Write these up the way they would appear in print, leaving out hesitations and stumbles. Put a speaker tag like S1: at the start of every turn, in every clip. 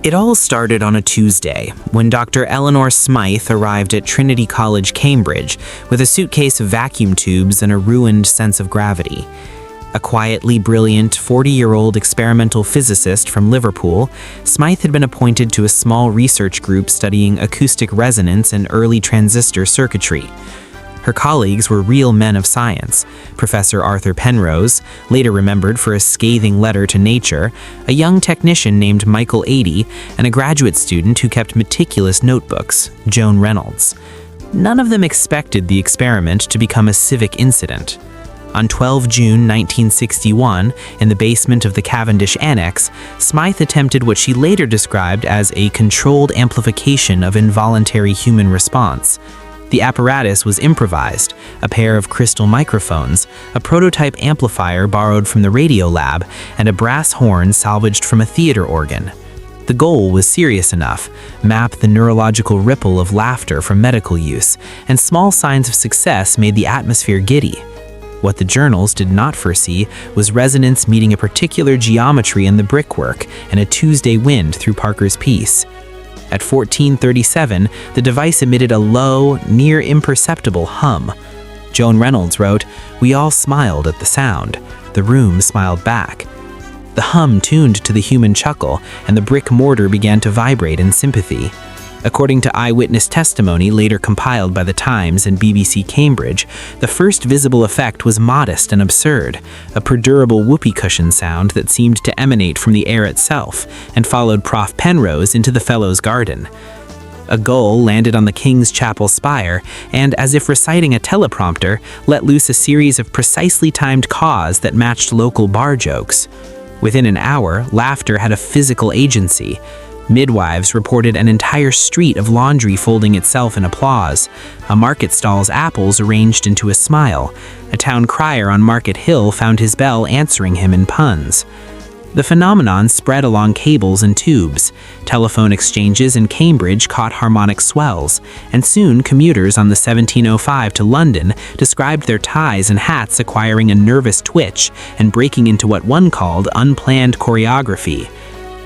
S1: It all started on a Tuesday, when Dr. Eleanor Smythe arrived at Trinity College, Cambridge, with a suitcase of vacuum tubes and a ruined sense of gravity. A quietly brilliant 40-year-old experimental physicist from Liverpool, Smythe had been appointed to a small research group studying acoustic resonance and early transistor circuitry. Her colleagues were real men of science: Professor Arthur Penrose, later remembered for a scathing letter to Nature, a young technician named Michael Adey, and a graduate student who kept meticulous notebooks, Joan Reynolds. None of them expected the experiment to become a civic incident. On 12 June 1961, in the basement of the Cavendish Annex, Smythe attempted what she later described as a controlled amplification of involuntary human response. The apparatus was improvised: a pair of crystal microphones, a prototype amplifier borrowed from the radio lab, and a brass horn salvaged from a theater organ. The goal was serious enough: map the neurological ripple of laughter from medical use, and small signs of success made the atmosphere giddy. What the journals did not foresee was resonance meeting a particular geometry in the brickwork and a Tuesday wind through Parker's piece. At 1437, the device emitted a low, near imperceptible hum. Joan Reynolds wrote, "We all smiled at the sound. The room smiled back." The hum tuned to the human chuckle, and the brick mortar began to vibrate in sympathy. According to eyewitness testimony later compiled by The Times and BBC Cambridge, the first visible effect was modest and absurd: a perdurable whoopee cushion sound that seemed to emanate from the air itself, and followed Prof. Penrose into the Fellows' Garden. A gull landed on the King's Chapel spire, and, as if reciting a teleprompter, let loose a series of precisely timed caws that matched local bar jokes. Within an hour, laughter had a physical agency. Midwives reported an entire street of laundry folding itself in applause, a market stall's apples arranged into a smile, a town crier on Market Hill found his bell answering him in puns. The phenomenon spread along cables and tubes. Telephone exchanges in Cambridge caught harmonic swells, and soon commuters on the 1705 to London described their ties and hats acquiring a nervous twitch and breaking into what one called unplanned choreography.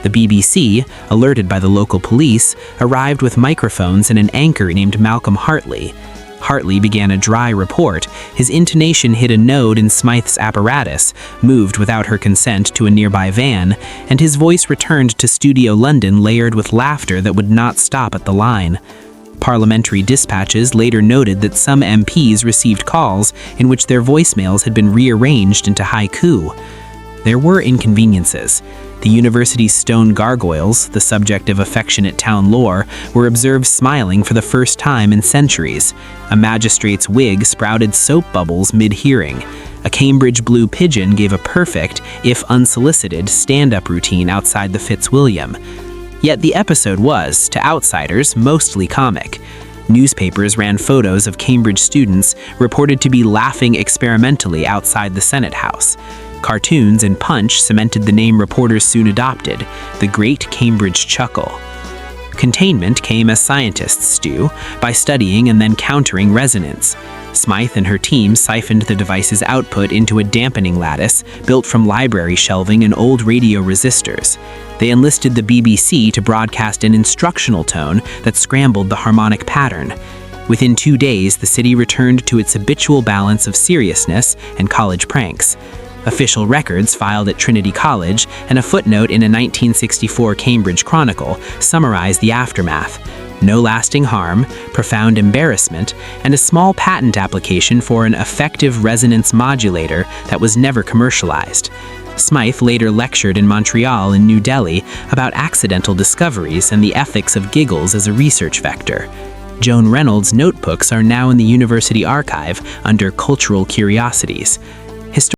S1: The BBC, alerted by the local police, arrived with microphones and an anchor named Malcolm Hartley. Hartley began a dry report. His intonation hit a node in Smythe's apparatus, moved without her consent to a nearby van, and his voice returned to Studio London layered with laughter that would not stop at the line. Parliamentary dispatches later noted that some MPs received calls in which their voicemails had been rearranged into haiku. There were inconveniences. The university's stone gargoyles, the subject of affectionate town lore, were observed smiling for the first time in centuries. A magistrate's wig sprouted soap bubbles mid-hearing. A Cambridge blue pigeon gave a perfect, if unsolicited, stand-up routine outside the Fitzwilliam. Yet the episode was, to outsiders, mostly comic. Newspapers ran photos of Cambridge students reported to be laughing experimentally outside the Senate House. Cartoons and Punch cemented the name reporters soon adopted: the Great Cambridge Chuckle. Containment came as scientists do, by studying and then countering resonance. Smythe and her team siphoned the device's output into a dampening lattice built from library shelving and old radio resistors. They enlisted the BBC to broadcast an instructional tone that scrambled the harmonic pattern. Within 2 days, the city returned to its habitual balance of seriousness and college pranks. Official records filed at Trinity College and a footnote in a 1964 Cambridge Chronicle summarized the aftermath: no lasting harm, profound embarrassment, and a small patent application for an effective resonance modulator that was never commercialized. Smythe later lectured in Montreal and New Delhi about accidental discoveries and the ethics of giggles as a research vector. Joan Reynolds' notebooks are now in the university archive under Cultural Curiosities.